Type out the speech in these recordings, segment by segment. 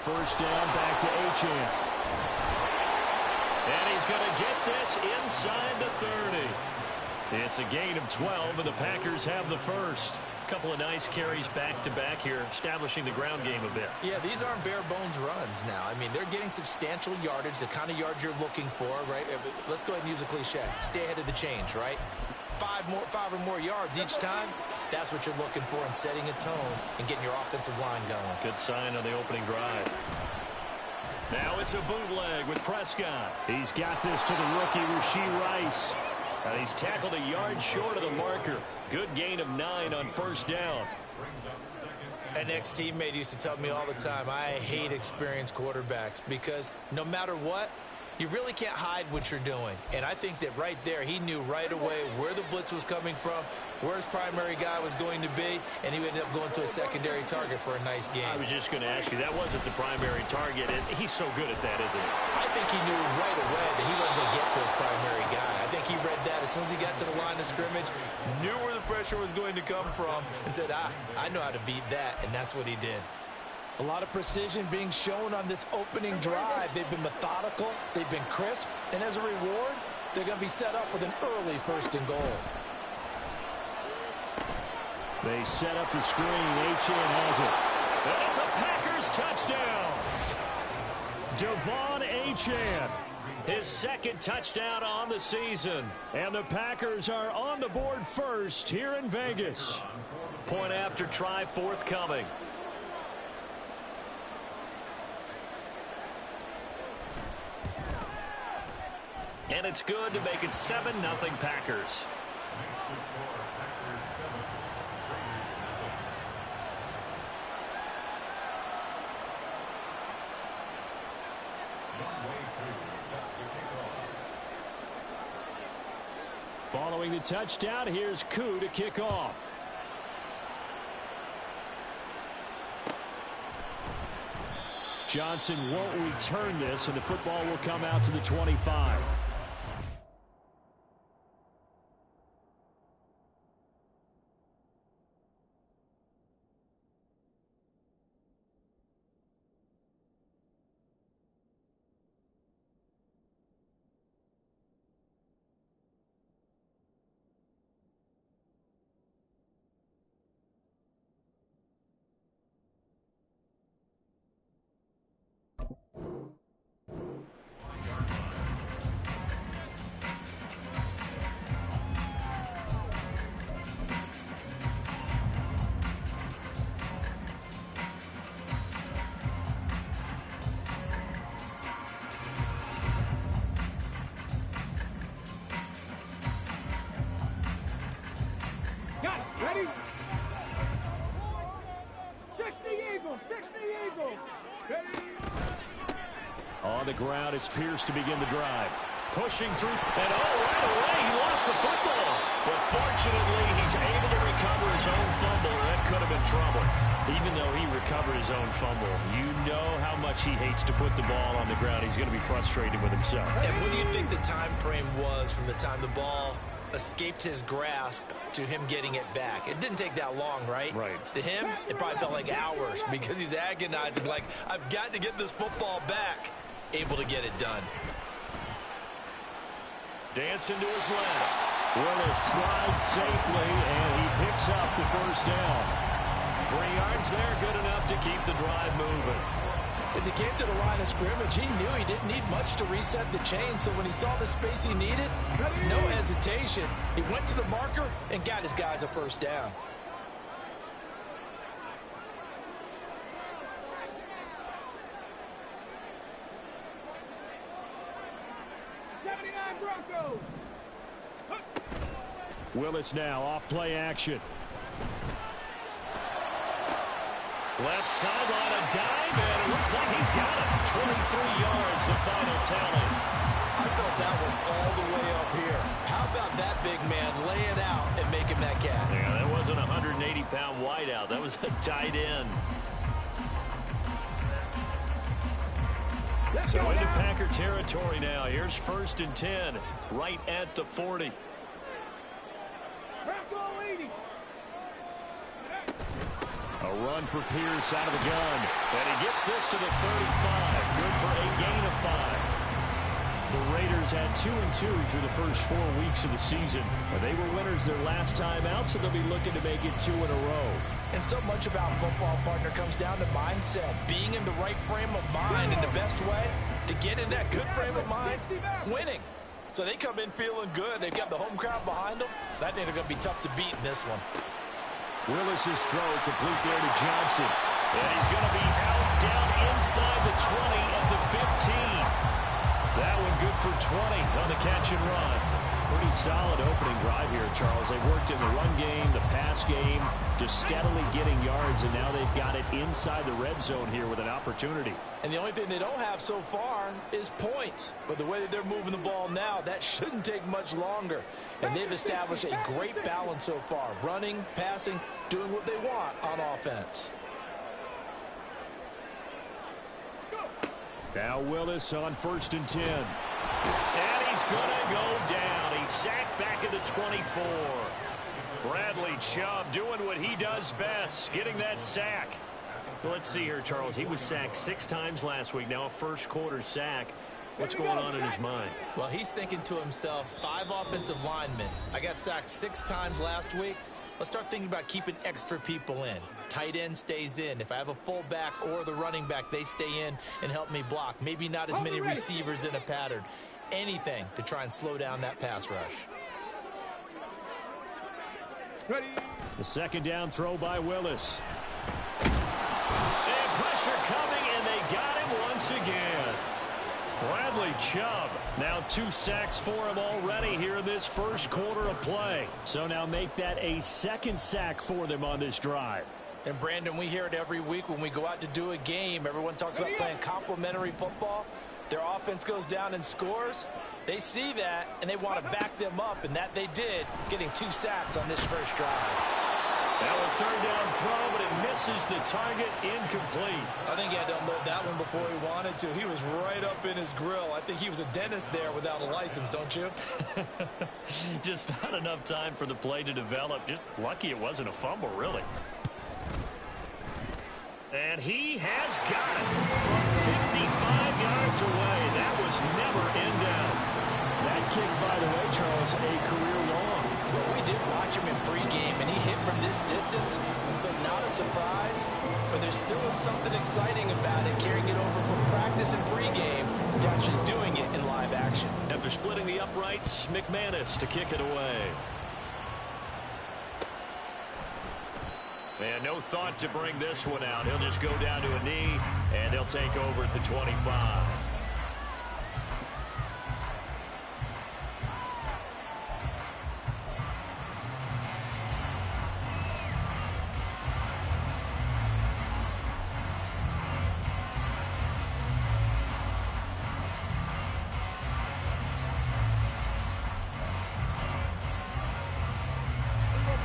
first down, back to Achane. And he's going to get this inside the 30. It's a gain of 12, and the Packers have the first. Couple of nice carries back-to-back here, establishing the ground game a bit. Yeah, these aren't bare-bones runs now. I mean, they're getting substantial yardage, the kind of yards you're looking for, right? Let's go ahead and use a cliche. Stay ahead of the change, right? Five or more yards each time, that's what you're looking for in setting a tone and getting your offensive line going. Good sign on the opening drive. Now it's a bootleg with Prescott. He's got this to the rookie, Rashee Rice. And he's tackled a yard short of the marker. Good gain of 9 on first down. An ex-teammate used to tell me all the time, I hate experienced quarterbacks because no matter what, you really can't hide what you're doing. And I think that right there, he knew right away where the blitz was coming from, where his primary guy was going to be, and he ended up going to a secondary target for a nice game. I was just going to ask you, that wasn't the primary target, and he's so good at that, isn't he? I think he knew right away that he wasn't going to get to his primary guy. I think he read that as soon as he got to the line of scrimmage, knew where the pressure was going to come from, and said, I know how to beat that, and that's what he did. A lot of precision being shown on this opening drive. They've been methodical, they've been crisp, and as a reward, they're going to be set up with an early first and goal. They set up the screen. Achane has it. And it's a Packers touchdown. Devon Achane, his second touchdown on the season. And the Packers are on the board first here in Vegas. Point after try forthcoming. And it's good to make it 7-0 Packers. Following the touchdown, here's Koo to kick off. Johnson won't return this, and the football will come out to the 25. Ready? 60 Eagles, 60 Eagles. Ready? On the ground, it's Pierce to begin the drive. Pushing through, and right away, he lost the football. But fortunately, he's able to recover his own fumble. That could have been trouble. Even though he recovered his own fumble, you know how much he hates to put the ball on the ground. He's going to be frustrated with himself. And what do you think the time frame was from the time the ball escaped his grasp to him getting it back? It didn't take that long, right? Right. To him, it probably felt like hours because he's agonizing, like, I've got to get this football back. Able to get it done. Dancing to his left. Willis slides safely, and he picks up the first down. 3 yards there, good enough to keep the drive moving. As he came to the line of scrimmage, he knew he didn't need much to reset the chain, so when he saw the space he needed, no hesitation. He went to the marker and got his guys a first down. Willis now off play action. Left sideline, a dive, and it looks like he's got it. 23 yards, the final tally. I felt that one all the way up here. How about that big man laying out and making that catch? Yeah, that wasn't a 180-pound wideout. That was a tight end. So into Packer territory now. Here's 1st and 10, right at the 40. A A run for Pierce out of the gun. And he gets this to the 35. Good for a gain of 5. The Raiders had 2-2 through the first 4 weeks of the season. They were winners their last time out, so they'll be looking to make it 2 in a row. And so much about football, partner, comes down to mindset. Being in the right frame of mind, and the best way to get in that good frame of mind, winning. So they come in feeling good. They've got the home crowd behind them. I think they're going to be tough to beat in this one. Willis's throw complete there to Johnson. And he's going to be out down inside the 20 of the 15. That one good for 20 on the catch and run. Pretty solid opening drive here, Charles. They worked in the run game, the pass game, just steadily getting yards, and now they've got it inside the red zone here with an opportunity. And the only thing they don't have so far is points. But the way that they're moving the ball now, that shouldn't take much longer. And they've established a great balance so far. Running, passing, doing what they want on offense. Now Willis on 1st and 10. And he's going to go down. He's sacked back at the 24. Bradley Chubb doing what he does best, getting that sack. Well, let's see here, Charles. He was sacked 6 times last week. Now a first-quarter sack. What's going on in his mind? Well, he's thinking to himself, 5 offensive linemen. I got sacked 6 times last week. Let's start thinking about keeping extra people in. Tight end stays in. If I have a fullback or the running back, they stay in and help me block. Maybe not as many receivers in a pattern. Anything to try and slow down that pass rush. The second down throw by Willis. And pressure coming, and they got him once again. Bradley Chubb, now 2 sacks for him already here in this first quarter of play. So now make that a 2nd sack for them on this drive. And Brandon, we hear it every week when we go out to do a game. Everyone talks about playing complementary football. Their offense goes down and scores. They see that, and they want to back them up, and that they did, getting 2 sacks on this first drive. Now a 3rd down throw, but it misses the target, incomplete. I think he had to unload that one before he wanted to. He was right up in his grill. I think he was a dentist there without a license, don't you? Just not enough time for the play to develop. Just lucky it wasn't a fumble, really. And he has got it from 55 yards away. That was never in doubt. That kick, by the way, Charles, a career long. Well, we did watch him in pregame, and he hit from this distance, so not a surprise. But there still is something exciting about it, carrying it over from practice and pregame to actually doing it in live action. After splitting the uprights, McManus to kick it away. And no thought to bring this one out. He'll just go down to a knee, and they'll take over at the 25.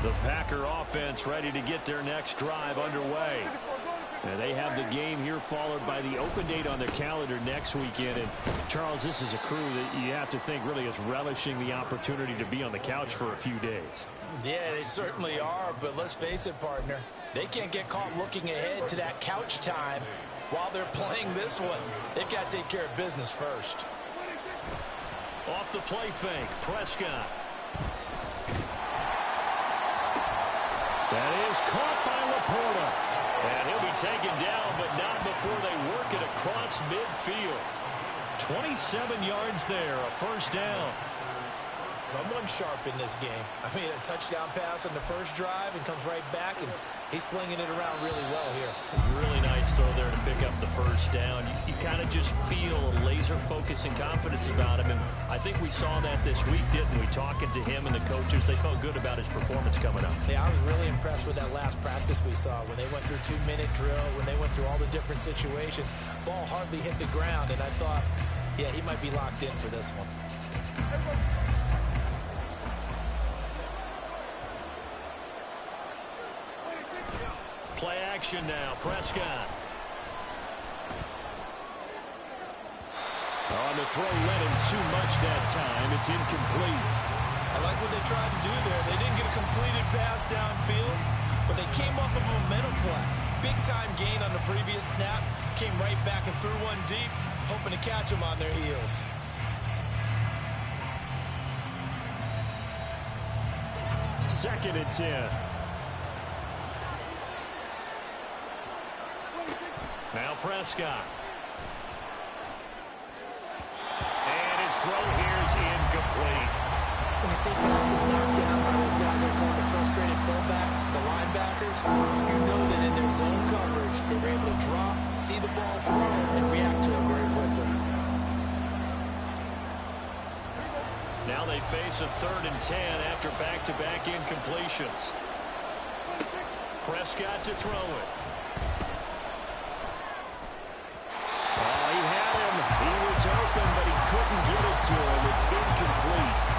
The Packer offense ready to get their next drive underway. And they have the game here followed by the open date on their calendar next weekend. And Charles, this is a crew that you have to think really is relishing the opportunity to be on the couch for a few days. Yeah, they certainly are, but let's face it, partner. They can't get caught looking ahead to that couch time while they're playing this one. They've got to take care of business first. Off the play fake, Prescott. That is caught by Laporta. And he'll be taken down, but not before they work it across midfield. 27 yards there, a first down. Someone sharp in this game. I mean, a touchdown pass on the first drive and comes right back, and he's flinging it around really well here. Really nice throw there to pick up the first down. You kind of just feel a laser focus and confidence about him, and I think we saw that this week, didn't we? Talking to him and the coaches, they felt good about his performance coming up. Yeah, I was really impressed with that last practice we saw when they went through 2-minute drill, when they went through all the different situations. Ball hardly hit the ground, and I thought, yeah, he might be locked in for this one. Play action now, Prescott. On the throw, led him too much that time. It's incomplete. I like what they tried to do there. They didn't get a completed pass downfield, but Well, they came off a momentum play. Big-time gain on the previous snap. Came right back and threw one deep, hoping to catch them on their heels. Second and 10. Now Prescott. And his throw here is incomplete. When you see passes knocked down by those guys I call the frustrated fullbacks, the linebackers, you know that in their zone coverage, they were able to drop, see the ball thrown, and react to it very quickly. Now they face a 3rd and 10 after back-to-back incompletions. Prescott to throw it. Oh, he had him. He was open, but he couldn't get it to him. It's incomplete.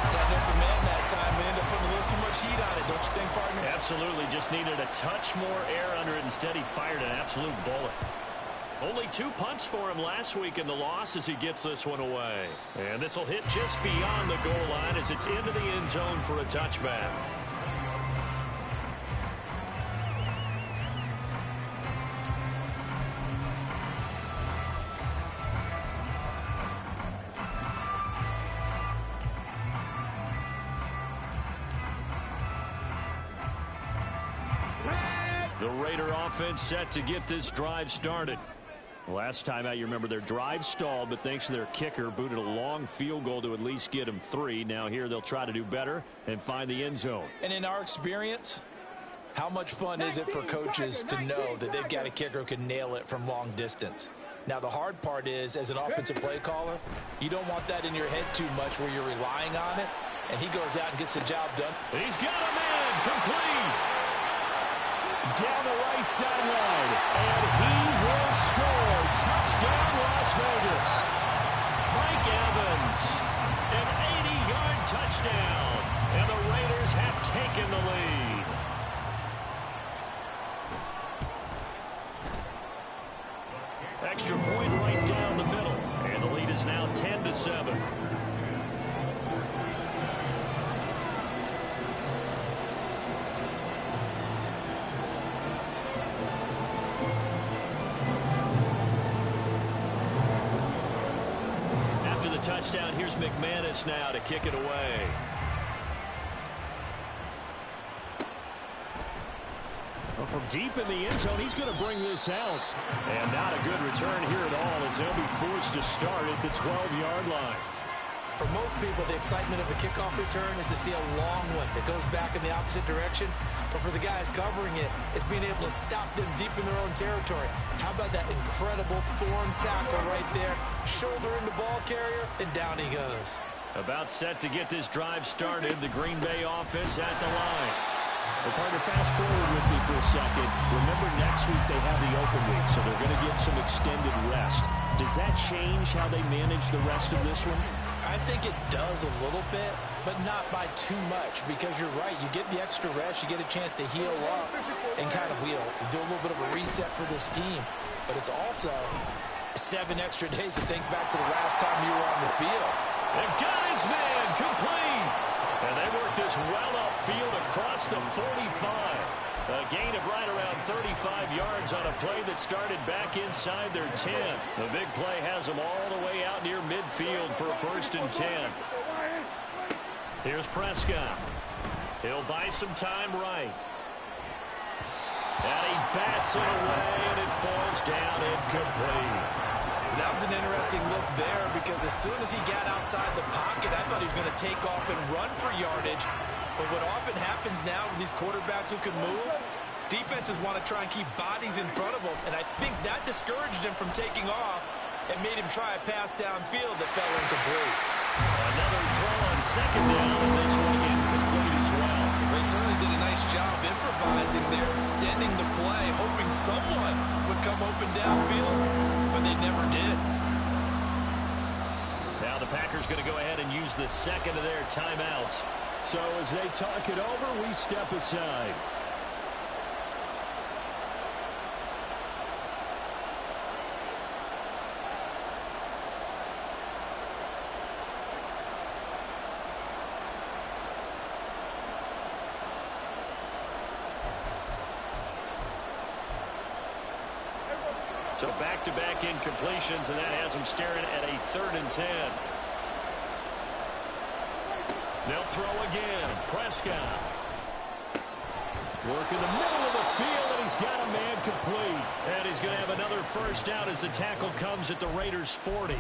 Had an open man that time, but ended up putting a little too much heat on it, don't you think, partner? Absolutely. Just needed a touch more air under it. Instead, he fired an absolute bullet. Only 2 punts for him last week in the loss as he gets this one away. And this will hit just beyond the goal line as it's into the end zone for a touchback. The Raider offense set to get this drive started. Last time out, you remember their drive stalled, but thanks to their kicker, booted a long field goal to at least get them 3. Now here they'll try to do better and find the end zone. And in our experience, how much fun is it for coaches to know that they've got a kicker who can nail it from long distance? Now, the hard part is, as an offensive play caller, you don't want that in your head too much where you're relying on it, and he goes out and gets the job done. He's got a man complete. Down the right sideline, and he will score. Touchdown, Las Vegas. Mike Evans, an 80-yard touchdown, and the Raiders have taken the lead. Extra point right down the middle, and the lead is now 10-7. Touchdown. Here's McManus now to kick it away. Well, from deep in the end zone, he's going to bring this out. And not a good return here at all as they'll be forced to start at the 12-yard line. For most people, the excitement of a kickoff return is to see a long one that goes back in the opposite direction. But for the guys covering it, it's being able to stop them deep in their own territory. How about that incredible form tackle right there? Shoulder in the ball carrier, and down he goes. About set to get this drive started. The Green Bay offense at the line. Well, partner, fast forward with me for a second. Remember, next week they have the open week, so they're going to get some extended rest. Does that change how they manage the rest of this one? I think it does a little bit, but not by too much, because you're right. You get the extra rest. You get a chance to heal up and kind of do a little bit of a reset for this team. But it's also 7 extra days to think back to the last time you were on the field. And got his man complete. And they work this well upfield across the 45. A gain of right around 35 yards on a play that started back inside their 10. The big play has them all the way out near midfield for a 1st and 10. Here's Prescott. He'll buy some time right. And he bats it away, and it falls down incomplete. That was an interesting look there because as soon as he got outside the pocket, I thought he was going to take off and run for yardage. But what often happens now with these quarterbacks who can move, defenses want to try and keep bodies in front of them, and I think that discouraged him from taking off and made him try a pass downfield that fell incomplete. Another throw on 2nd down, and this one incomplete as well. They certainly did a nice job improvising there, extending the play, hoping someone would come open downfield, but they never did. Now the Packers going to go ahead and use the second of their timeouts. So as they talk it over, we step aside. So back-to-back incompletions, and that has them staring at a 3rd and 10. They'll throw again. Prescott. Work in the middle of the field, and he's got a man complete. And he's going to have another first down as the tackle comes at the Raiders' 40.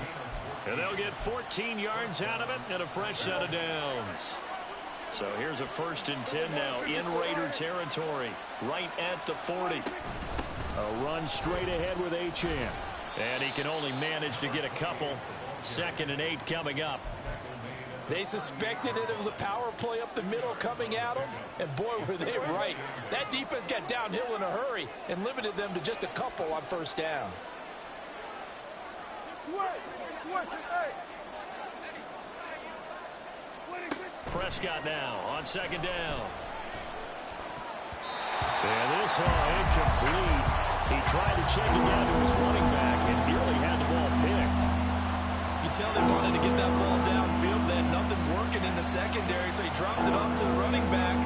And they'll get 14 yards out of it and a fresh set of downs. So here's a 1st and 10 now in Raider territory, right at the 40. A run straight ahead with Achane. And he can only manage to get a couple. 2nd and 8 coming up. They suspected it was a power play up the middle coming at them, and boy, were they right. That defense got downhill in a hurry and limited them to just a couple on 1st down. Prescott now on 2nd down. And this one incomplete. He tried to check it down to his running back and nearly had the ball picked. You tell they wanted to get that ball downfield. They had nothing working in the secondary, so he dropped it off to the running back.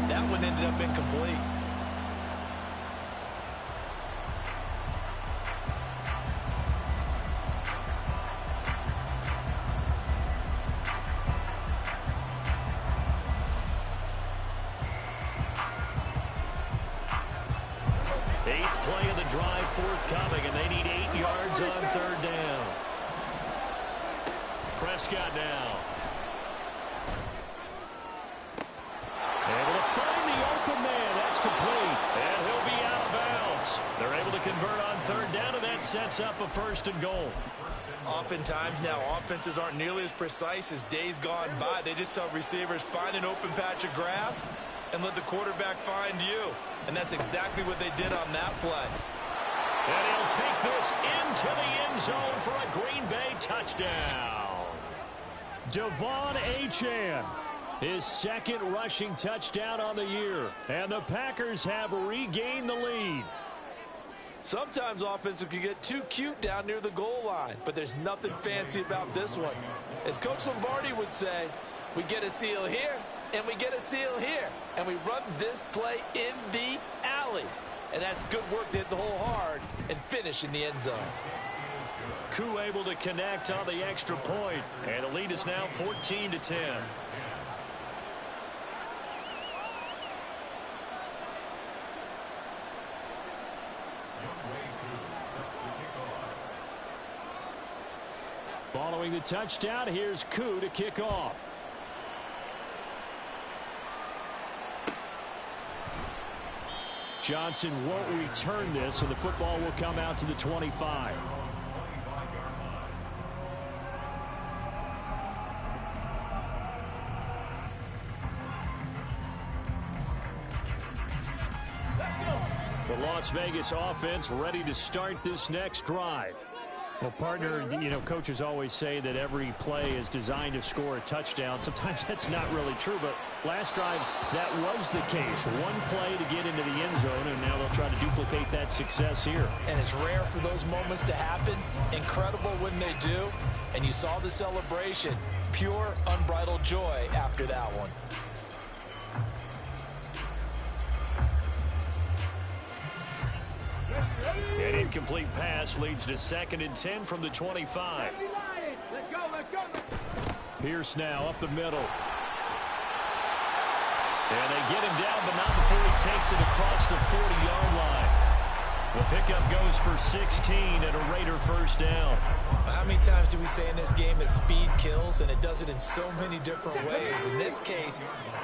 That one ended up incomplete. Eighth play of the drive forthcoming, and they need 8 yards on 3rd down. Prescott now. Able to find the open man. That's complete. And he'll be out of bounds. They're able to convert on 3rd down, and that sets up a 1st and goal. Oftentimes now, offenses aren't nearly as precise as days gone by. They just tell receivers, find an open patch of grass and let the quarterback find you. And that's exactly what they did on that play. And he'll take this into the end zone for a Green Bay touchdown. Devon Achane, his 2nd rushing touchdown on the year. And the Packers have regained the lead. Sometimes offenses can get too cute down near the goal line, but there's nothing fancy about this one. As Coach Lombardi would say, we get a seal here, and we get a seal here, and we run this play in the alley. And that's good work to hit the hole hard and finish in the end zone. Koo able to connect on the extra point, and the lead is now 14-10. Following the touchdown, here's Koo to kick off. Johnson won't return this, and the football will come out to the 25. The Las Vegas offense ready to start this next drive. Well, partner, you know, coaches always say that every play is designed to score a touchdown. Sometimes that's not really true, but last drive, that was the case. One play to get into the end zone, and now they'll try to duplicate that success here. And it's rare for those moments to happen. Incredible when they do. And you saw the celebration. Pure, unbridled joy after that one. An incomplete pass leads to 2nd and 10 from the 25. Let's go. Pierce now up the middle. And they get him down, but not before he takes it across the 40-yard line. The pickup goes for 16 and a Raider first down. How many times do we say in this game that speed kills, and it does it in so many different ways? In this case,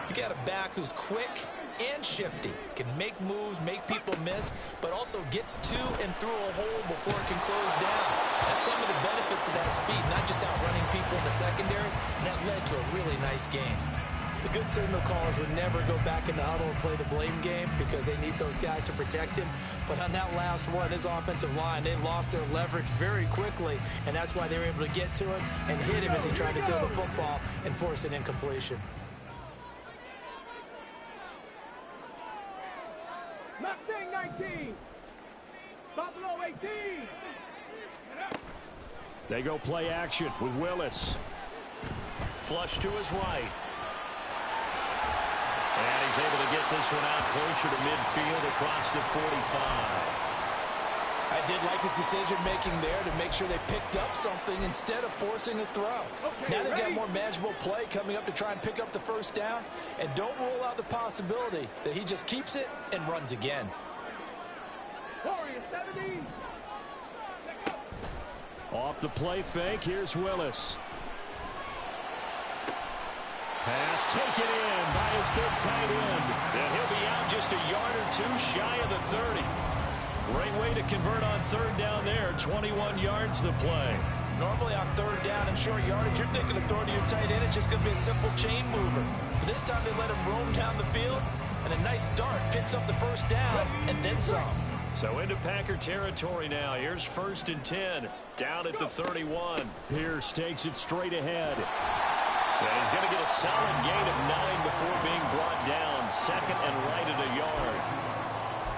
you got a back who's quick and shifty, can make moves, make people miss, but also gets to and through a hole before it can close down. That's some of the benefits of that speed, not just outrunning people in the secondary, and that led to a really nice game. The good signal callers would never go back in the huddle and play the blame game because they need those guys to protect him. But on that last one, his offensive line, they lost their leverage very quickly, and that's why they were able to get to him and hit him as he tried to throw the football and force an incompletion. Mustang 19. Buffalo 18. They go play action with Willis. Flush to his right. And he's able to get this one out closer to midfield across the 45. I did like his decision-making there to make sure they picked up something instead of forcing a throw. Now they've got more manageable play coming up to try and pick up the first down. And don't rule out the possibility that he just keeps it and runs again. Warriors 70. Off the play fake, here's Willis. Pass taken in by his big tight end. And he'll be out just a yard or two shy of the 30. Great way to convert on third down there. 21 yards the play. Normally on third down and short yardage, you're thinking of throwing to your tight end. It's just going to be a simple chain mover. But this time they let him roam down the field, and a nice dart picks up the first down and then some. So into Packer territory now. Here's 1st and 10. Down at the 31. Pierce takes it straight ahead. And he's going to get a solid gain of 9 before being brought down. 2nd and right at a yard.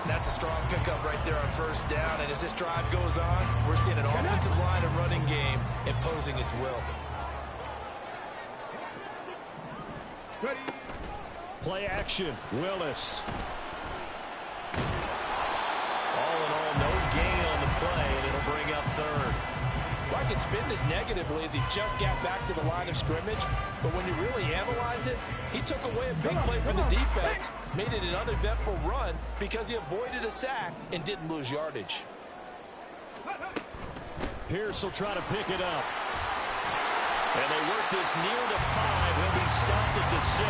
That's a strong pickup right there on first down. And as this drive goes on, we're seeing an offensive line and running game imposing its will. Ready. Play action. Willis. All in all, no gain on the play, and it'll bring up 3rd. Well, I can spin this negatively as he just got back to the line of scrimmage. But when you really analyze it, he took away a big play from the defense, made it an uneventful run because he avoided a sack and didn't lose yardage. Pierce will try to pick it up. And they work this near the 5. He'll be stopped at the 6.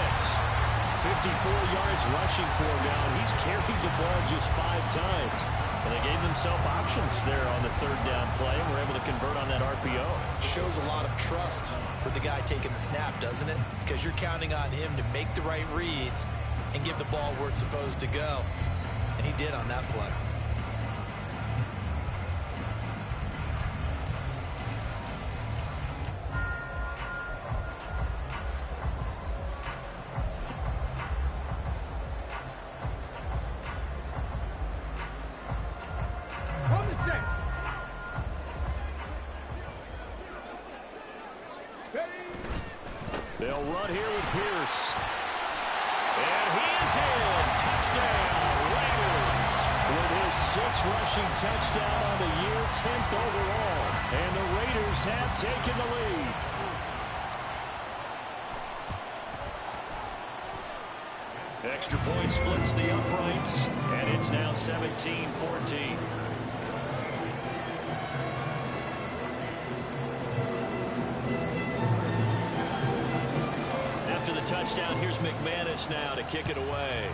54 yards rushing for him now. He's carried the ball just 5 times. And they gave themselves options there on the third down play and were able to convert on that RPO. Shows a lot of trust with the guy taking the snap, doesn't it? Because you're counting on him to make the right reads and give the ball where it's supposed to go. And he did on that play. They'll run here with Pierce. And he is in. Touchdown, Raiders. With his 6th rushing touchdown on the year, 10th overall. And the Raiders have taken the lead. Extra point splits the uprights, and it's now 17-14. Touchdown. Here's McManus now to kick it away.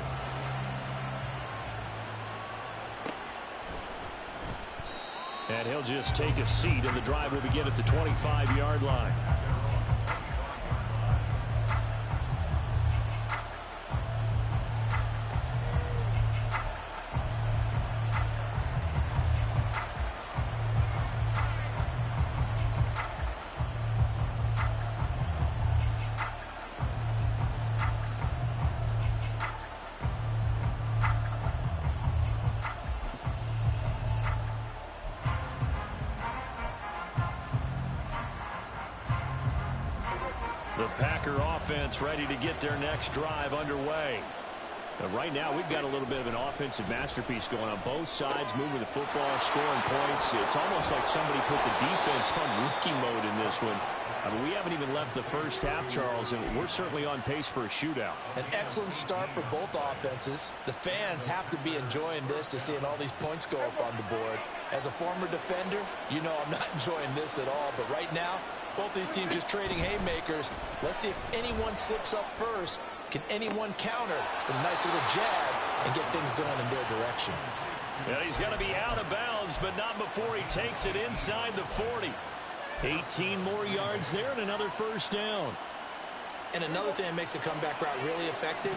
And he'll just take a seat, and the drive will begin at the 25-yard line. The Packer offense ready to get their next drive underway. But right now, we've got a little bit of an offensive masterpiece going on both sides, moving the football, scoring points. It's almost like somebody put the defense on rookie mode in this one. I mean, we haven't even left the first half, Charles, and we're certainly on pace for a shootout. An excellent start for both offenses. The fans have to be enjoying this to seeing all these points go up on the board. As a former defender, you know I'm not enjoying this at all. But right now, both these teams just trading haymakers. Let's see if anyone slips up first. Can anyone counter with a nice little jab and get things going in their direction? Yeah, he's going to be out of bounds, but not before he takes it inside the 40. 18 more yards there and another first down. And another thing that makes a comeback route really effective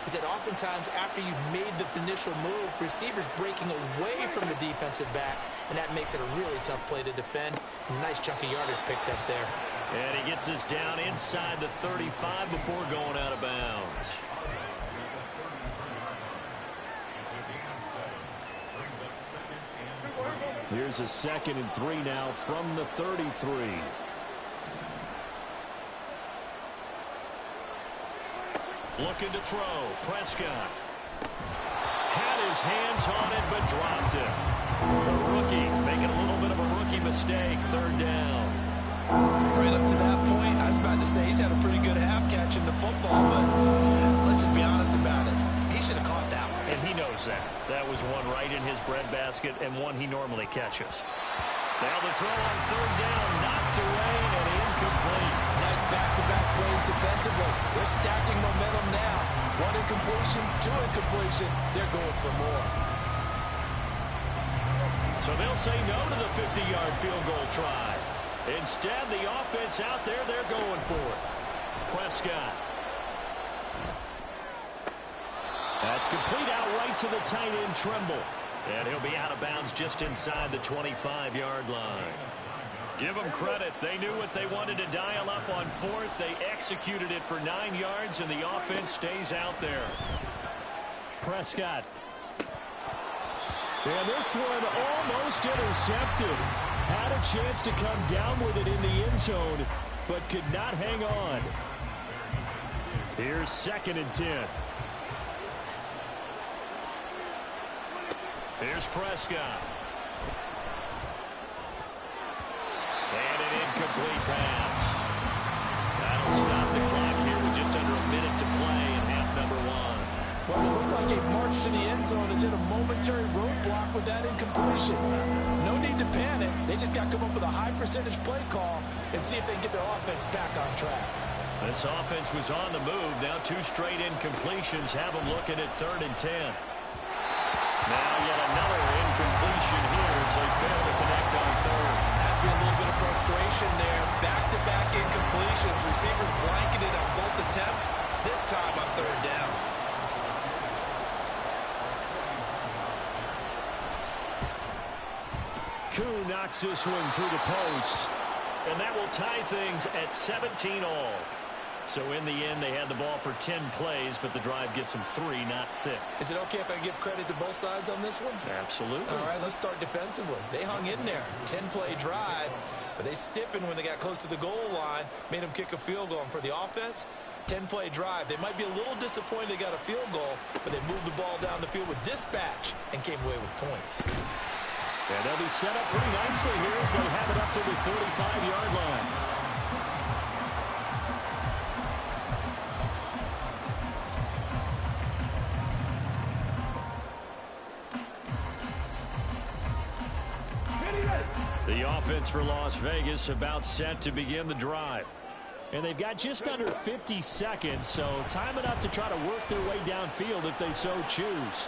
is that oftentimes after you've made the initial move, receivers breaking away from the defensive back, and that makes it a really tough play to defend. A nice chunk of yardage picked up there. And he gets us down inside the 35 before going out of bounds. Here's a 2nd and 3 now from the 33. Looking to throw. Prescott had his hands on it, but dropped it. The rookie making a little bit of a rookie mistake. Third down. Right up to that point, I was about to say he's had a pretty good half catching the football, but let's just be honest about it. He should have caught that one. And he knows that. That was one right in his breadbasket and one he normally catches. Now the throw on third down, knocked away and incomplete. Nice back-to-back plays defensively. They're stacking momentum now. One incompletion, two incompletion. They're going for more. So they'll say no to the 50-yard field goal try. Instead, the offense out there, they're going for it. Prescott. That's complete out right to the tight end, Tremble. And he'll be out of bounds just inside the 25-yard line. Give them credit. They knew what they wanted to dial up on fourth. They executed it for 9 yards, and the offense stays out there. Prescott. And this one almost intercepted. Had a chance to come down with it in the end zone, but could not hang on. Here's 2nd and 10. Here's Prescott. And an incomplete pass. That'll stop the clock here with just under a minute to play in half number 1. Well, it looked like a march to the end zone has hit a momentary roadblock with that incompletion. No need to panic. They just got to come up with a high-percentage play call and see if they can get their offense back on track. This offense was on the move. Now 2 straight incompletions have them looking at 3rd and 10. Now yet another incompletion here as they fail to connect on 3rd. Has been a little bit of frustration there. Back-to-back incompletions. Receivers blanketed on both attempts. This time on 3rd down. Koo knocks this one through the post. And that will tie things at 17 all. So in the end, they had the ball for 10 plays, but the drive gets them 3, not 6. Is it okay if I give credit to both sides on this one? Absolutely. All right, let's start defensively. They hung in there. 10-play drive, but they stiffened when they got close to the goal line, made them kick a field goal. And for the offense, 10-play drive. They might be a little disappointed they got a field goal, but they moved the ball down the field with dispatch and came away with points. And they'll be set up pretty nicely here as they have it up to the 35-yard line. The offense for Las Vegas about set to begin the drive. And they've got just under 50 seconds, so time enough to try to work their way downfield if they so choose.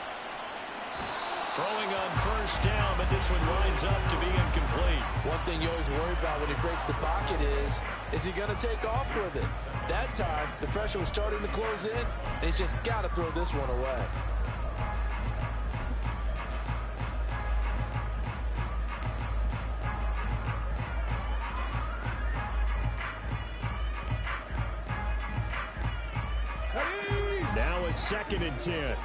Throwing on 1st down, but this one winds up to be incomplete. One thing you always worry about when he breaks the pocket is he going to take off with it? That time, the pressure was starting to close in, and he's just got to throw this one away. Now a 2nd and 10.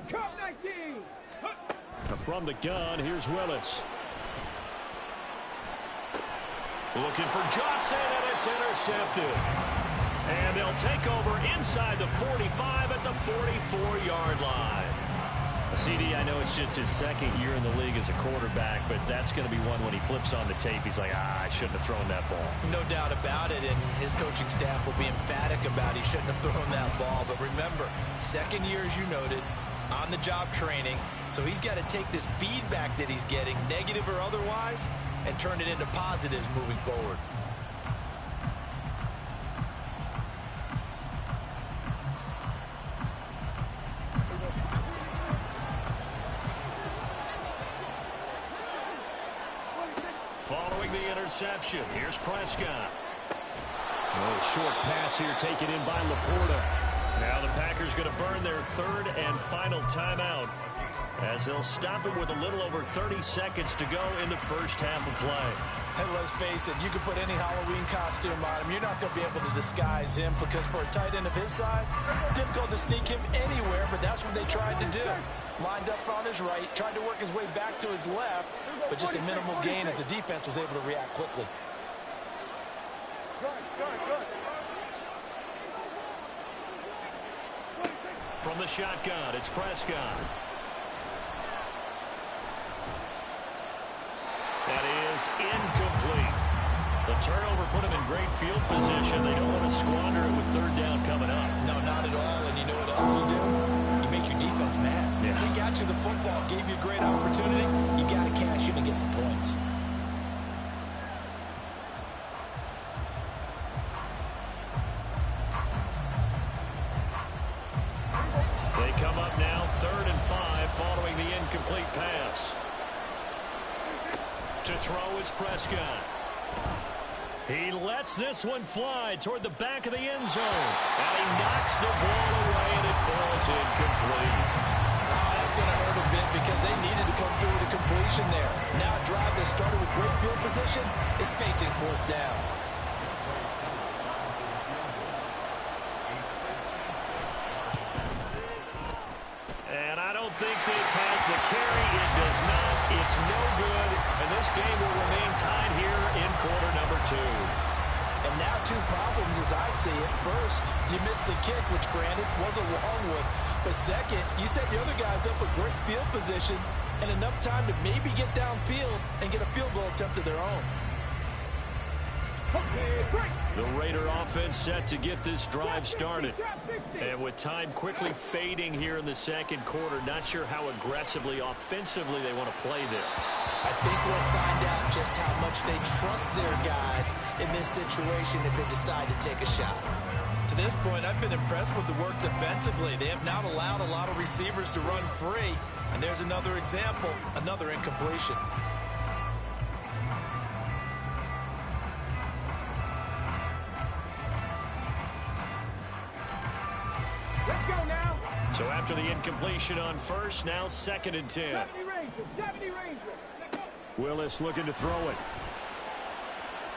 Cup 19! From the gun, here's Willis. Looking for Johnson, and it's intercepted. And they'll take over inside the 45 at the 44-yard line. CD, I know it's just his 2nd year in the league as a quarterback, but that's going to be one when he flips on the tape. He's like, I shouldn't have thrown that ball. No doubt about it, and his coaching staff will be emphatic about he shouldn't have thrown that ball. But remember, 2nd year, as you noted, on-the-job training, so he's got to take this feedback that he's getting, negative or otherwise, and turn it into positives moving forward. Following the interception, here's Prescott. Oh, short pass here taken in by Laporta. Now the Packers going to burn their 3rd and final timeout as they'll stop it with a little over 30 seconds to go in the first half of play. Hey, let's face it, you can put any Halloween costume on him. You're not going to be able to disguise him because for a tight end of his size, difficult to sneak him anywhere, but that's what they tried to do. Lined up on his right, tried to work his way back to his left, but just a minimal gain as the defense was able to react quickly. From the shotgun, it's Prescott. That is incomplete. The turnover put them in great field position. They don't want to squander it with third down coming up. No, not at all. And you know what else you do? You make your defense mad. Yeah. They got you the football, gave you a great opportunity. You got to cash in and get some points. They come up now 3rd and 5 following the incomplete pass. To throw is Prescott. He lets this one fly toward the back of the end zone. And he knocks the ball away, and it falls incomplete. Oh, that's going to hurt a bit because they needed to come through with a completion there. Now a drive that started with great field position is facing 4th down. And I don't think this has the carry. It does not. It's no good. And this game will remain tied here in quarter number 2. And now 2 problems as I see it. First, you missed the kick, which granted was a long one. But second, you set the other guys up a great field position and enough time to maybe get downfield and get a field goal attempt of their own. The Raider offense set to get this drive started. And with time quickly fading here in the second quarter, not sure how aggressively, offensively they want to play this. I think we'll find out just how much they trust their guys in this situation if they decide to take a shot. To this point, I've been impressed with the work defensively. They have not allowed a lot of receivers to run free. And there's another example, another incompletion. Let's go now. So after the incompletion on first, now 2nd and 10. 70 Rangers. Let's go. Willis looking to throw it.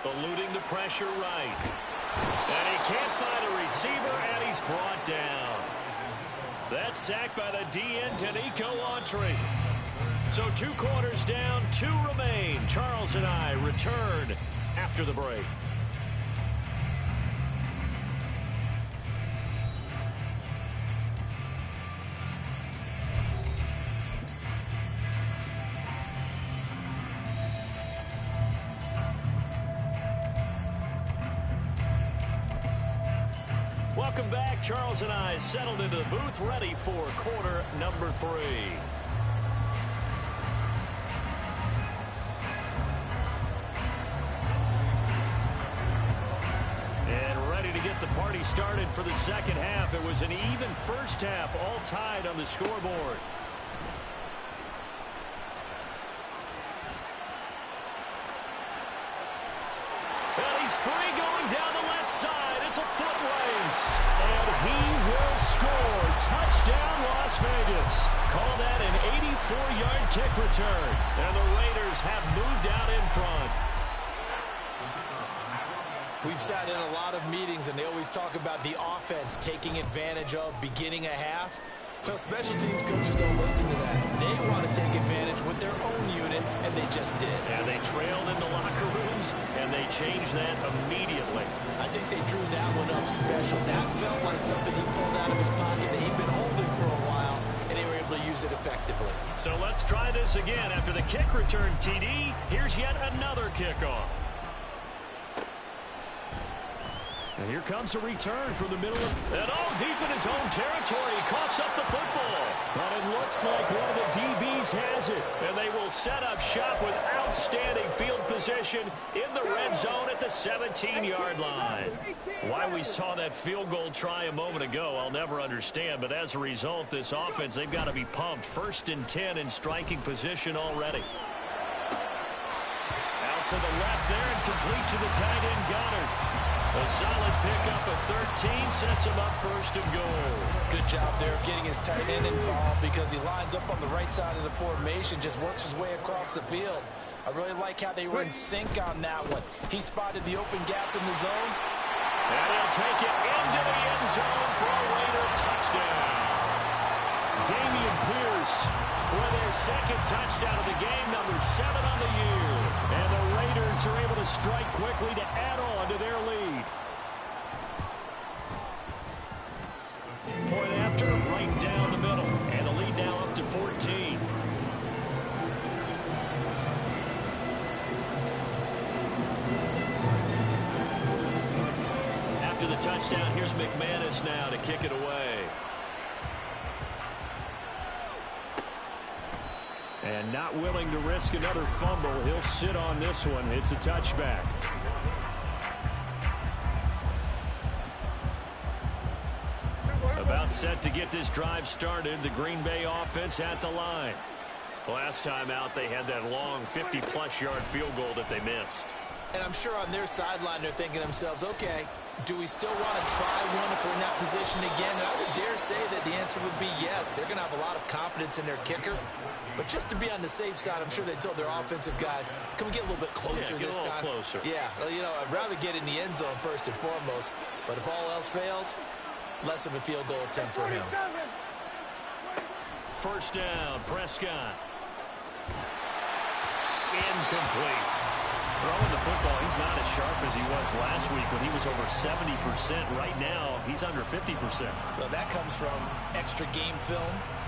Eluding the pressure right. And he can't find a receiver, and he's brought down. That's sacked by the DN, Danico Autry. So 2 quarters down, 2 remain. Charles and I return after the break. Welcome back. Charles and I settled into the booth, ready for quarter number 3. And ready to get the party started for the second half. It was an even first half, all tied on the scoreboard. And he's free going down the left side. It's a foot race. And he will score. Touchdown, Las Vegas. Call that an 84-yard kick return. And the Raiders have moved out in front. We've sat in a lot of meetings, and they always talk about the offense taking advantage of beginning a half. Well, special teams coaches don't listen to that. They want to take advantage with their own unit, and they just did. And they trailed in the locker rooms, and they changed that immediately. I think they drew that one up special. That felt like something he pulled out of his pocket that he'd been holding for a while, and they were able to use it effectively. So let's try this again. After the kick return, TD, here's yet another kickoff. And here comes a return from the middle of... And all deep in his own territory. He coughs up the football. But it looks like one of the DBs has it. And they will set up shop with outstanding field position in the red zone at the 17-yard line. Why we saw that field goal try a moment ago, I'll never understand. But as a result, this offense, they've got to be pumped. 1st and 10 in striking position already. Out to the left there and complete to the tight end, Goddard. A solid pickup of 13 sets him up 1st and goal. Good job there of getting his tight end involved because he lines up on the right side of the formation, just works his way across the field. I really like how they were in sync on that one. He spotted the open gap in the zone. And he'll take it into the end zone for a Raider touchdown. Dameon Pierce with his 2nd touchdown of the game, number 7 on the year. And the Raiders are able to strike quickly to add on to their lead. Point after, right down. touchdown. Here's McManus now to kick it away. And not willing to risk another fumble. He'll sit on this one. It's a touchback. About set to get this drive started. The Green Bay offense at the line. Last time out, they had that long 50-plus yard field goal that they missed. And I'm sure on their sideline they're thinking to themselves, okay, do we still want to try one if we're in that position again? And I would dare say that the answer would be yes. They're going to have a lot of confidence in their kicker. But just to be on the safe side, I'm sure they told their offensive guys, can we get a little bit closer this time? Closer. Yeah, well, you know, I'd rather get in the end zone first and foremost. But if all else fails, less of a field goal attempt for him. First down, Prescott. Incomplete. Throwing the football, he's not as sharp as he was last week when he was over 70%. Right now, he's under 50%. Well, that comes from extra game film,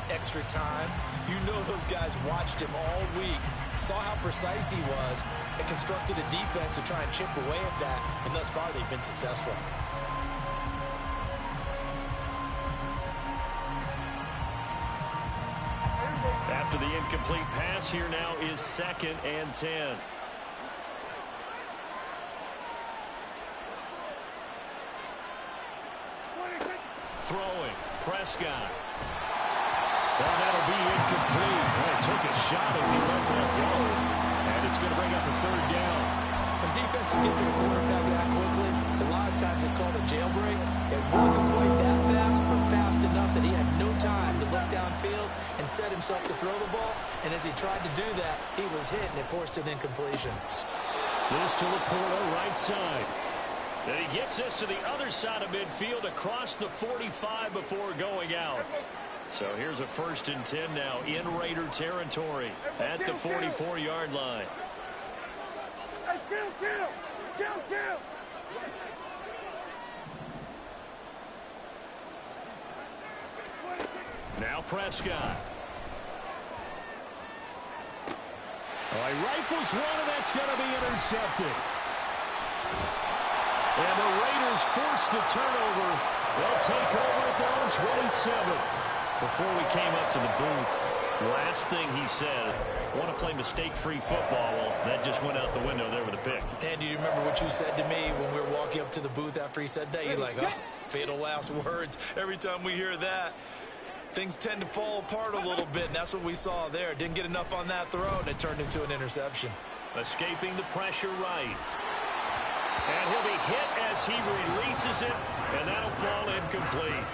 extra time. You know those guys watched him all week, saw how precise he was, and constructed a defense to try and chip away at that, and thus far they've been successful. After the incomplete pass, here now is 2nd and 10. Throwing, Prescott. Well, that'll be incomplete. Boy, took a shot as he let that go. And it's going to bring up a 3rd down. When defenses get to the quarterback that quickly, a lot of times it's called a jailbreak. It wasn't quite that fast, but fast enough that he had no time to look downfield and set himself to throw the ball. And as he tried to do that, he was hit, and it forced an incompletion. This to Laporta, right side. And he gets this to the other side of midfield across the 45 before going out. So here's a 1st and 10 now in Raider territory at the 44-yard line. Kill! Now Prescott. Oh, he rifles one, and that's going to be intercepted. And the Raiders force the turnover. They'll take over at their own 27. Before we came up to the booth, last thing he said, want to play mistake-free football. Well, that just went out the window there with a pick. And do you remember what you said to me when we were walking up to the booth after he said that? You're like, oh, fatal last words. Every time we hear that, things tend to fall apart a little bit, and that's what we saw there. Didn't get enough on that throw, and it turned into an interception. Escaping the pressure right. And he'll be hit as he releases it, and that'll fall incomplete.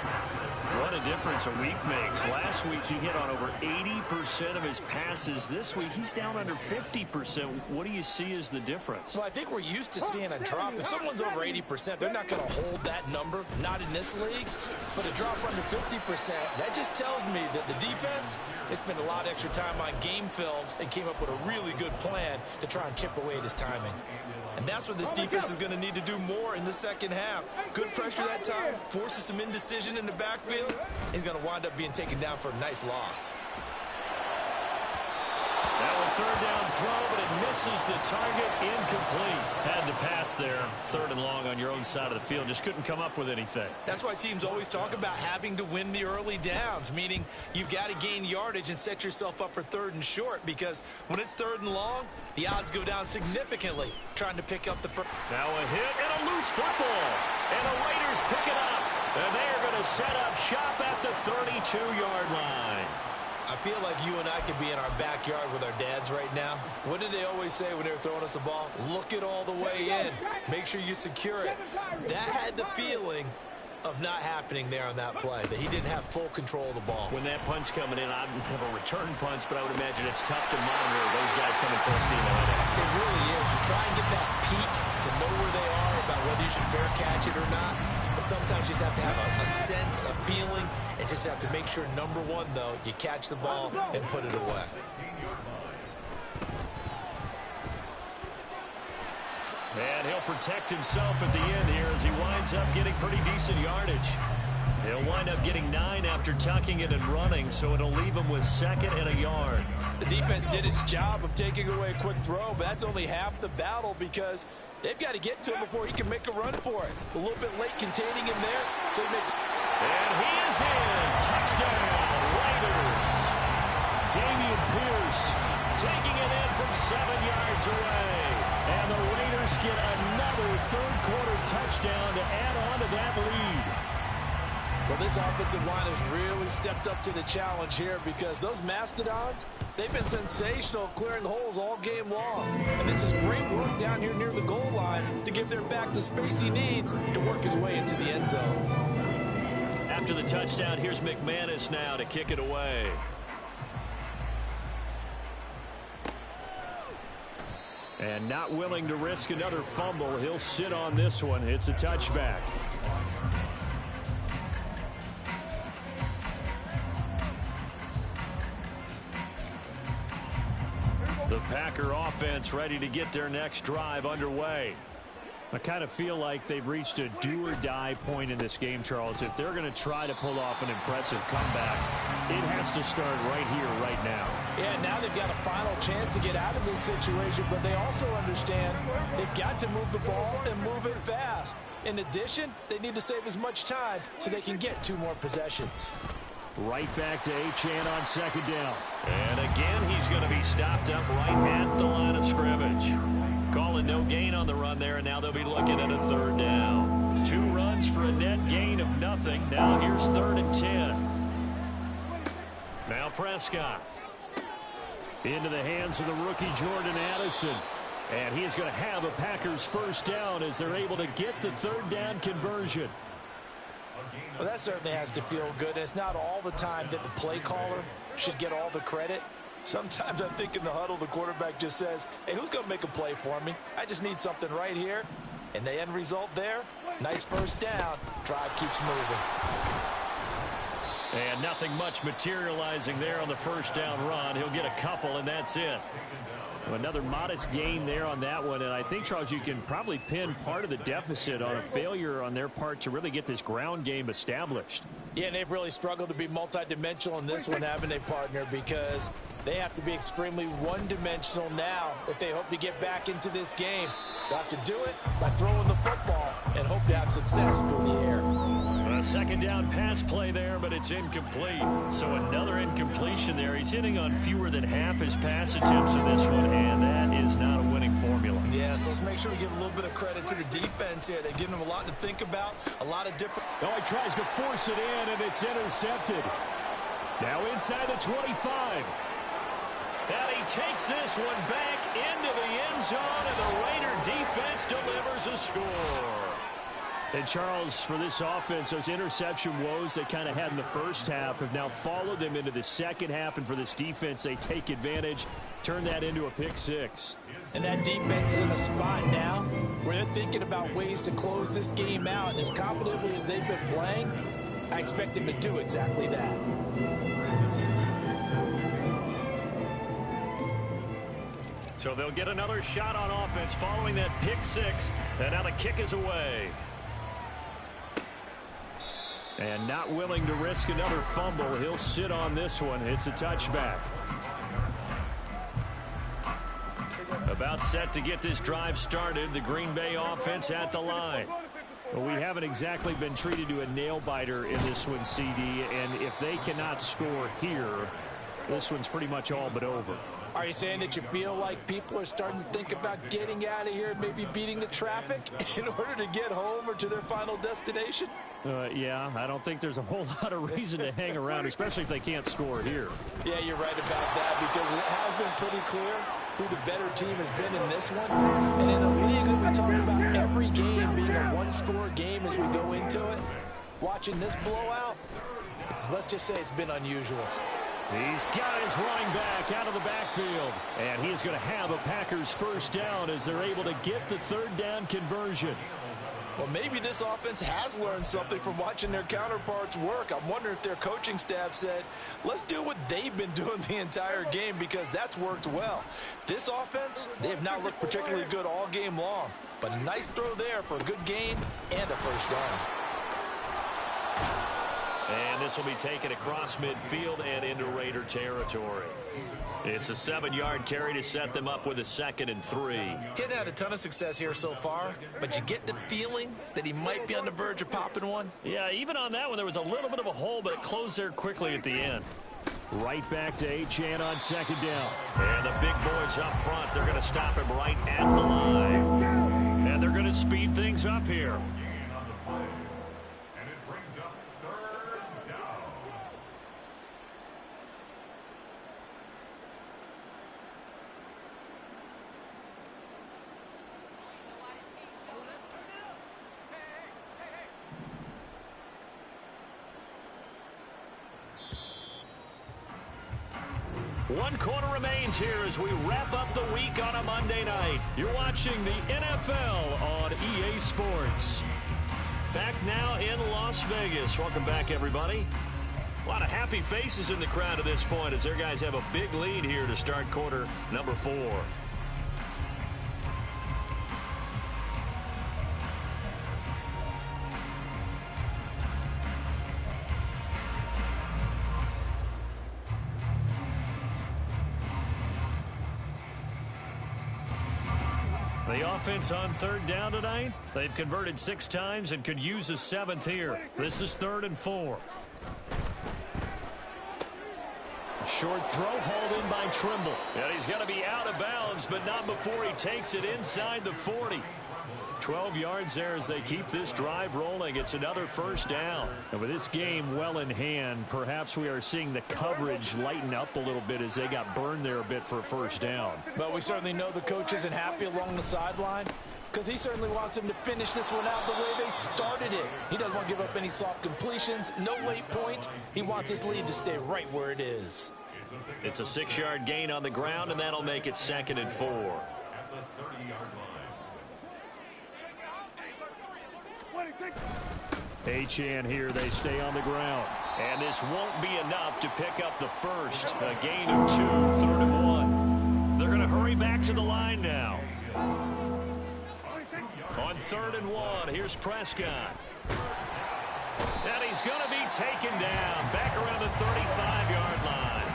What a difference a week makes. Last week he hit on over 80% of his passes. This week he's down under 50%. What do you see as the difference? Well, I think we're used to seeing a drop. If someone's over 80%, they're not going to hold that number, not in this league. But a drop under 50%, that just tells me that the defense has spent a lot of extra time on game films and came up with a really good plan to try and chip away at his timing. And that's what this defense is going to need to do more in the second half. Good pressure that time, forces some indecision in the backfield. He's going to wind up being taken down for a nice loss. That one 3rd down throw, but it misses the target. Incomplete. Had to pass there. 3rd and long on your own side of the field. Just couldn't come up with anything. That's why teams always talk about having to win the early downs, meaning you've got to gain yardage and set yourself up for 3rd and short, because when it's 3rd and long, the odds go down significantly trying to pick up the first. Now a hit and a loose football. And the Raiders pick it up. And they are going to set up shop at the 32-yard line. I feel like you and I could be in our backyard with our dads right now. What did they always say when they were throwing us the ball? Look it all the way in. Make sure you secure it. That had the feeling of not happening there on that play, that he didn't have full control of the ball. When that punch coming in, I don't have a return punch, but I would imagine it's tough to monitor those guys coming full steam ahead. It really is. You try and get that peek to know where they are, about whether you should fair catch it or not. But sometimes you just have to have a sense, a feeling, and just have to make sure, number one, though, you catch the ball and put it away. And he'll protect himself at the end here as he winds up getting pretty decent yardage. He'll wind up getting 9 after tucking it and running, so it'll leave him with 2nd and a yard. The defense did its job of taking away a quick throw, but that's only half the battle, because They've got to get to him before he can make a run for it. A little bit late containing him there, so he makes... And he is in. Touchdown, Raiders. Dameon Pierce taking it in from 7 yards away. And the Raiders get another third-quarter touchdown to add on to that lead. Well, this offensive line has really stepped up to the challenge here because those Mastodons, they've been sensational clearing holes all game long. And this is great work down here near the goal line to give their back the space he needs to work his way into the end zone. After the touchdown, here's McManus now to kick it away. And not willing to risk another fumble, he'll sit on this one. It's a touchback. The Packer offense ready to get their next drive underway. I kind of feel like they've reached a do-or-die point in this game, Charles. If they're going to try to pull off an impressive comeback, it has to start right here, right now. Yeah, now they've got a final chance to get out of this situation, but they also understand they've got to move the ball and move it fast. In addition, they need to save as much time so they can get 2 more possessions. Right back to Achane on second down. And again, he's going to be stopped up right at the line of scrimmage. Calling no gain on the run there, and now they'll be looking at a third down. 2 runs for a net gain of nothing. Now here's 3rd and 10. Now Prescott. Into the hands of the rookie Jordan Addison. And he is going to have a Packers first down as they're able to get the third down conversion. Well, that certainly has to feel good. And it's not all the time that the play caller should get all the credit. Sometimes I think in the huddle, the quarterback just says, hey, who's going to make a play for me? I just need something right here. And the end result there, nice first down. Drive keeps moving. And nothing much materializing there on the first down run. He'll get a couple, and that's it. Another modest gain there on that one, and I think, Charles, you can probably pin part of the deficit on a failure on their part to really get this ground game established. Yeah, and they've really struggled to be multidimensional in this one, haven't they, partner? Because they have to be extremely one-dimensional now if they hope to get back into this game. Got to do it by throwing the football and hope to have success through the air. A second down pass play there, but it's incomplete. So another incompletion there. He's hitting on fewer than half his pass attempts in this one, and that is not a winning formula. Yeah, so let's make sure we give a little bit of credit to the defense here. They've given them a lot to think about, a lot of different... Oh, he tries to force it in, and it's intercepted. Now inside the 25. And he takes this one back into the end zone, and the Raider defense delivers a score. And, Charles, for this offense, those interception woes they kind of had in the first half have now followed them into the second half. And for this defense, they take advantage, turn that into a pick 6. And that defense is in a spot now where they're thinking about ways to close this game out. And as confidently as they've been playing, I expect them to do exactly that. So they'll get another shot on offense following that pick 6. And now the kick is away. And not willing to risk another fumble. He'll sit on this one. It's a touchback. About set to get this drive started. The Green Bay offense at the line. Well, we haven't exactly been treated to a nail-biter in this one, CD. And if they cannot score here, this one's pretty much all but over. Are you saying that you feel like people are starting to think about getting out of here and maybe beating the traffic in order to get home or to their final destination? Yeah, I don't think there's a whole lot of reason to hang around, especially if they can't score here. Yeah, you're right about that because it has been pretty clear who the better team has been in this one. And in a league that we talk about every game being a one-score game as we go into it, watching this blowout, let's just say it's been unusual. He's got his running back out of the backfield. And he's going to have a Packers first down as they're able to get the third down conversion. Well, maybe this offense has learned something from watching their counterparts work. I'm wondering if their coaching staff said, let's do what they've been doing the entire game because that's worked well. This offense, they have not looked particularly good all game long. But a nice throw there for a good gain and a first down. And this will be taken across midfield and into Raider territory. It's a 7-yard carry to set them up with a 2nd and 3. Getting had a ton of success here so far, but you get the feeling that he might be on the verge of popping one. Yeah, even on that one, there was a little bit of a hole, but it closed there quickly at the end. Right back to Achane on 2nd down. And the big boys up front, they're going to stop him right at the line. And they're going to speed things up here. One quarter remains here as we wrap up the week on a Monday night. You're watching the NFL on EA Sports. Back now in Las Vegas. Welcome back, everybody. A lot of happy faces in the crowd at this point as their guys have a big lead here to start quarter number 4. The offense on 3rd down tonight. They've converted 6 times and could use a 7th here. This is 3rd and 4. Short throw hauled in by Trimble. And he's going to be out of bounds, but not before he takes it inside the 40. 12 yards there as they keep this drive rolling. It's another 1st down. And with this game well in hand, perhaps we are seeing the coverage lighten up a little bit as they got burned there a bit for a 1st down. But we certainly know the coach isn't happy along the sideline because he certainly wants them to finish this one out the way they started it. He doesn't want to give up any soft completions, no late points. He wants his lead to stay right where it is. It's a 6-yard gain on the ground, and that'll make it 2nd and 4. Achane here, they stay on the ground. And this won't be enough to pick up the first. A gain of 2, 3rd and 1. They're going to hurry back to the line now. On 3rd and 1, here's Prescott. And he's going to be taken down back around the 35-yard line.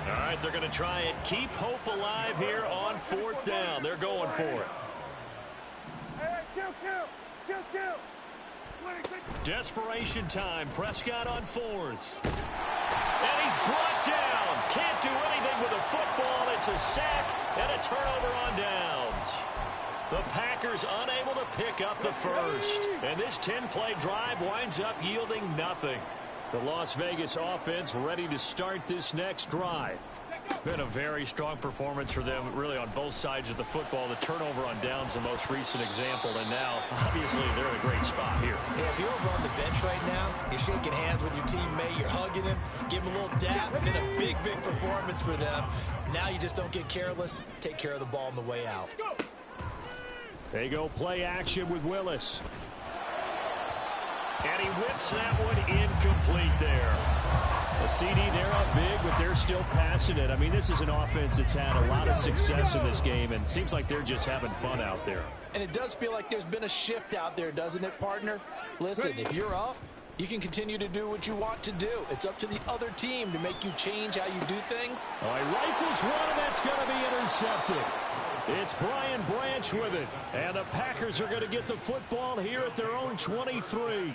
All right, they're going to try and keep hope alive here on 4th down. They're going for it. Desperation time. Prescott on 4th. And he's brought down. Can't do anything with the football. It's a sack and a turnover on downs. The Packers unable to pick up the first. And this 10-play drive winds up yielding nothing. The Las Vegas offense ready to start this next drive. Been a very strong performance for them, really, on both sides of the football. The turnover on downs, the most recent example, and now, obviously, they're in a great spot here. Yeah, if you're over on the bench right now, you're shaking hands with your teammate, you're hugging him, give him a little dap. Been a big, big performance for them. Now you just don't get careless. Take care of the ball on the way out. They go play action with Willis. And he whips that one incomplete there. The CD, they're up big, but they're still passing it. I mean, this is an offense that's had a lot of success in this game, and it seems like they're just having fun out there. And it does feel like there's been a shift out there, doesn't it, partner? Listen, if you're up, you can continue to do what you want to do. It's up to the other team to make you change how you do things. Oh, he rifles one, and that's going to be intercepted. It's Brian Branch with it. And the Packers are going to get the football here at their own 23.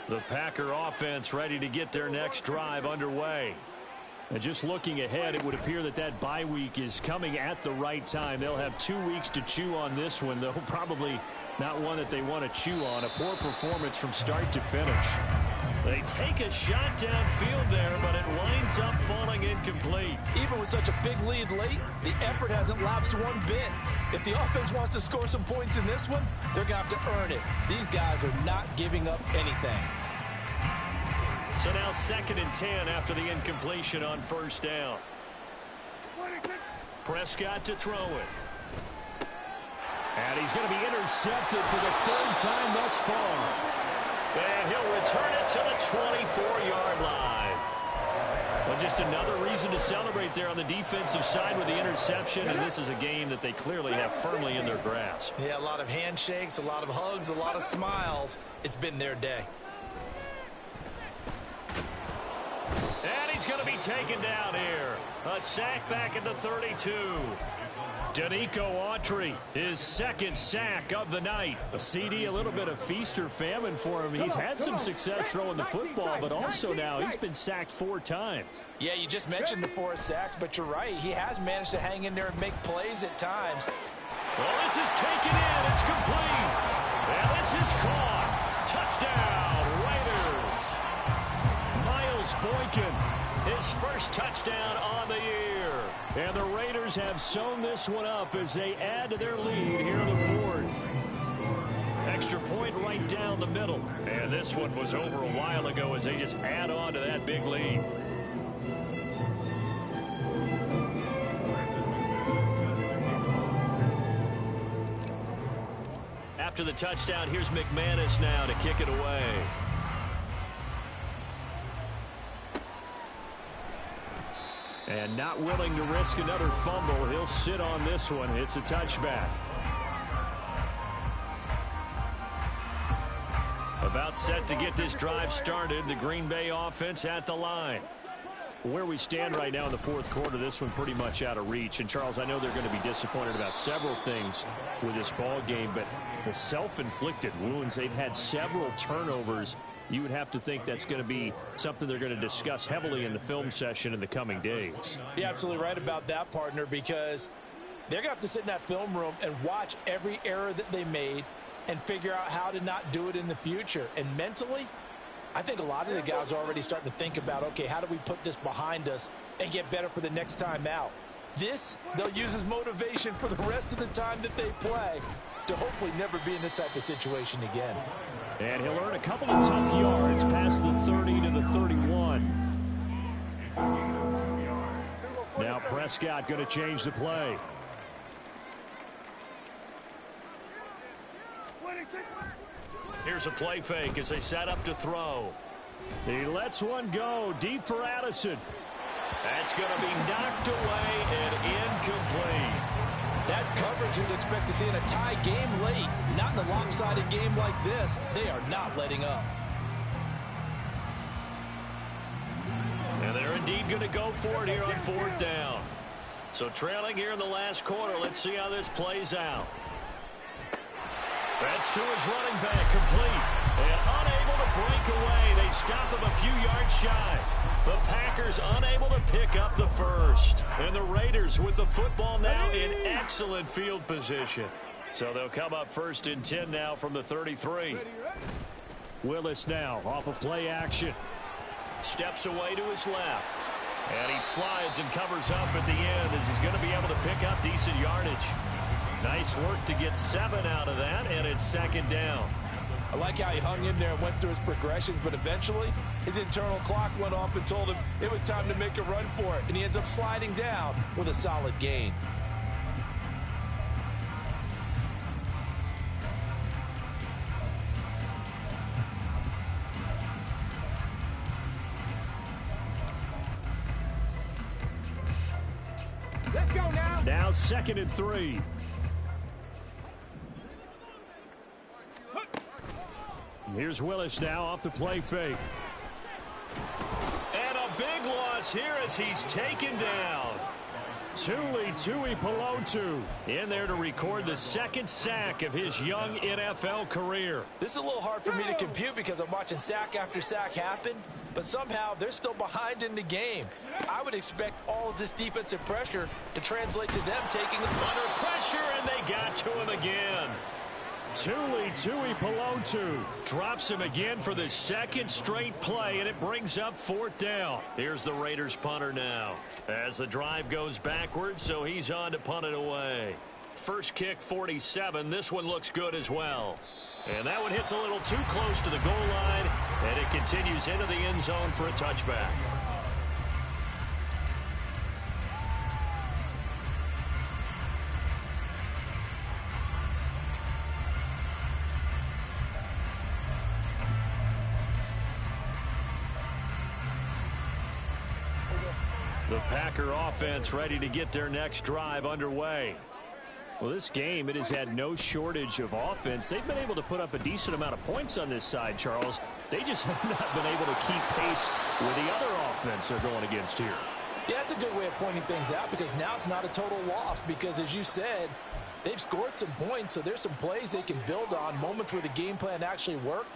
The Packer offense ready to get their next drive underway. And just looking ahead, it would appear that that bye week is coming at the right time. They'll have 2 weeks to chew on this one, though probably not one that they want to chew on. A poor performance from start to finish. They take a shot downfield there, but it winds up falling incomplete. Even with such a big lead late, the effort hasn't lapsed one bit. If the offense wants to score some points in this one, they're going to have to earn it. These guys are not giving up anything. So now 2nd and 10 after the incompletion on 1st down. Prescott to throw it. And he's going to be intercepted for the 3rd time thus far. And he'll return it to the 24-yard line. Well, just another reason to celebrate there on the defensive side with the interception, and this is a game that they clearly have firmly in their grasp. Yeah, a lot of handshakes, a lot of hugs, a lot of smiles. It's been their day. And he's going to be taken down here. A sack back at the 32. Danico Autry, his second sack of the night. A CD, a little bit of feast or famine for him. He's had some success throwing the football, but also now he's been sacked 4 times. Yeah, you just mentioned the 4 sacks, but you're right. He has managed to hang in there and make plays at times. Well, this is taken in. It's complete. And this is caught. Touchdown, Raiders. Miles Boykin, his first touchdown on the year. And the Raiders have sewn this one up as they add to their lead here in the 4th. Extra point right down the middle. And this one was over a while ago as they just add on to that big lead. After the touchdown, here's McManus now to kick it away. And not willing to risk another fumble. He'll sit on this one. It's a touchback. About set to get this drive started. The Green Bay offense at the line. Where we stand right now in the 4th quarter, this one pretty much out of reach. And, Charles, I know they're going to be disappointed about several things with this ball game, but the self-inflicted wounds, they've had several turnovers. You would have to think that's going to be something they're going to discuss heavily in the film session in the coming days. You're absolutely right about that, partner, because they're going to have to sit in that film room and watch every error that they made and figure out how to not do it in the future. And mentally, I think a lot of the guys are already starting to think about, okay, how do we put this behind us and get better for the next time out? This, they'll use as motivation for the rest of the time that they play to hopefully never be in this type of situation again. And he'll earn a couple of tough yards past the 30 to the 31. Now Prescott going to change the play. Here's a play fake as they set up to throw. He lets one go deep for Addison. That's going to be knocked away and incomplete. That's coverage you'd expect to see in a tie game late. Not in a lopsided game like this. They are not letting up. And they're indeed going to go for it here on 4th down. So trailing here in the last quarter. Let's see how this plays out. That's to his running back, complete. And unable to break away. They stop him a few yards shy. The Packers unable to pick up the first. And the Raiders with the football now in excellent field position. So they'll come up 1st and 10 now from the 33. Willis now off of play action. Steps away to his left. And he slides and covers up at the end as he's going to be able to pick up decent yardage. Nice work to get 7 out of that, and it's 2nd down. I like how he hung in there and went through his progressions, but eventually his internal clock went off and told him it was time to make a run for it, and he ends up sliding down with a solid gain. Let's go now. Now 2nd and 3. Here's Willis now off the play fake. And a big loss here as he's taken down. Tuli Tuipulotu in there to record the 2nd sack of his young NFL career. This is a little hard for me to compute because I'm watching sack after sack happen, but somehow they're still behind in the game. I would expect all of this defensive pressure to translate to them taking it under pressure, and they got to him again. Tuli Tuipulotu drops him again for the 2nd straight play, and it brings up 4th down. Here's the Raiders punter now as the drive goes backwards, so he's on to punt it away. First kick 47. This one looks good as well. And that one hits a little too close to the goal line, and it continues into the end zone for a touchback. The Packer offense ready to get their next drive underway. Well, this game, it has had no shortage of offense. They've been able to put up a decent amount of points on this side, Charles. They just have not been able to keep pace with the other offense they're going against here. Yeah, that's a good way of pointing things out, because now it's not a total loss, because as you said, they've scored some points, so there's some plays they can build on, moments where the game plan actually worked.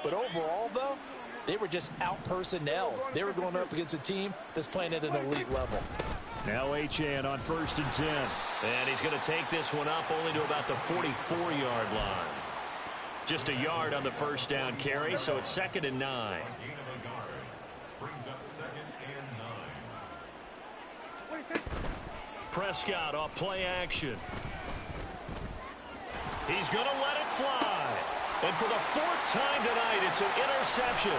But overall, though, they were just out-personnel. They were going up against a team that's playing at an elite level. Now Achane on 1st and 10. And he's going to take this one up only to about the 44-yard line. Just a yard on the first down carry, so it's 2nd and 9. Prescott off play action. He's going to let it fly. And for the 4th time tonight, it's an interception.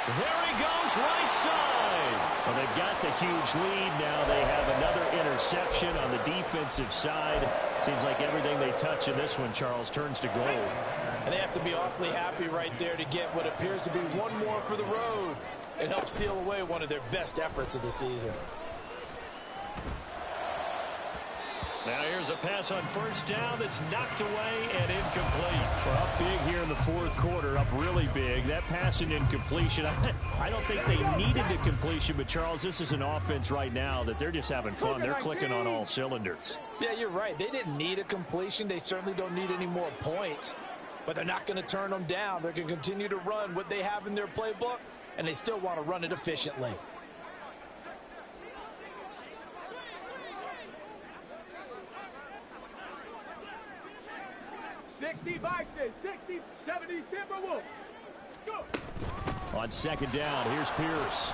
There he goes, right side. Well, they've got the huge lead. Now they have another interception on the defensive side. Seems like everything they touch in this one, Charles, turns to gold. And they have to be awfully happy right there to get what appears to be one more for the road. It helps seal away one of their best efforts of the season. Now here's a pass on 1st down that's knocked away and incomplete. Well, up big here in the 4th quarter, up really big. That pass and incompletion, I don't think they needed the completion, but Charles, this is an offense right now that they're just having fun. They're clicking on all cylinders. Yeah, you're right. They didn't need a completion. They certainly don't need any more points, but they're not going to turn them down. They're going to continue to run what they have in their playbook, and they still want to run it efficiently. Bison, 60, 70 Timberwolves. Go. On 2nd down, here's Pierce.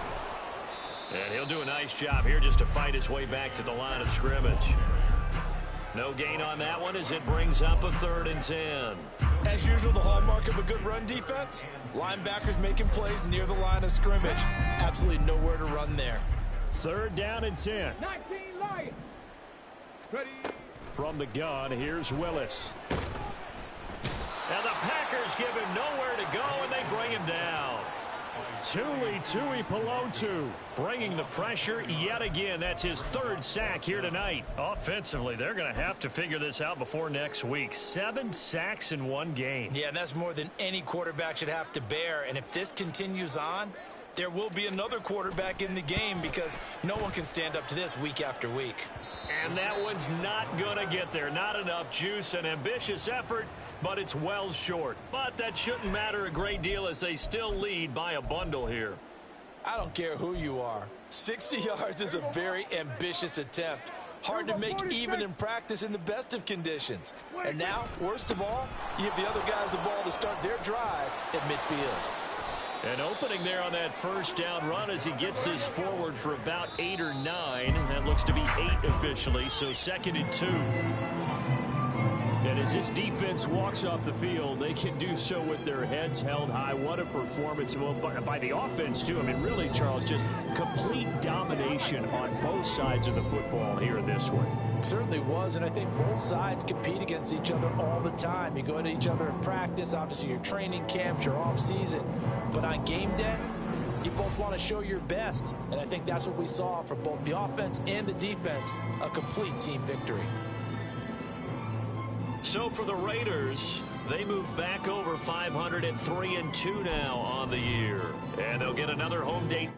And he'll do a nice job here just to fight his way back to the line of scrimmage. No gain on that one as it brings up a 3rd and 10. As usual, the hallmark of a good run defense, linebackers making plays near the line of scrimmage. Absolutely nowhere to run there. 3rd down and 10. 19 Lions. Ready. From the gun, here's Willis. And the Packers give him nowhere to go, and they bring him down. Tuipulotu bringing the pressure yet again. That's his 3rd sack here tonight. Offensively, they're going to have to figure this out before next week. 7 sacks in one game. Yeah, and that's more than any quarterback should have to bear. And if this continues on, there will be another quarterback in the game, because no one can stand up to this week after week. And that one's not going to get there. Not enough juice. An ambitious effort, but it's well short. But that shouldn't matter a great deal as they still lead by a bundle here. I don't care who you are. 60 yards is a very ambitious attempt. Hard to make even in practice in the best of conditions. And now, worst of all, you give the other guys the ball to start their drive at midfield. An opening there on that 1st down run as he gets this forward for about 8 or 9. That looks to be 8 officially, so 2nd and 2. And as this defense walks off the field, they can do so with their heads held high. What a performance. Well, by the offense, too. I mean, really, Charles, just complete domination on both sides of the football here in this one. It certainly was, and I think both sides compete against each other all the time. You go at each other in practice, obviously your training camps, your off-season. But on game day, you both want to show your best. And I think that's what we saw from both the offense and the defense, a complete team victory. So for the Raiders, they move back over 500 at 3-2 now on the year. And they'll get another home date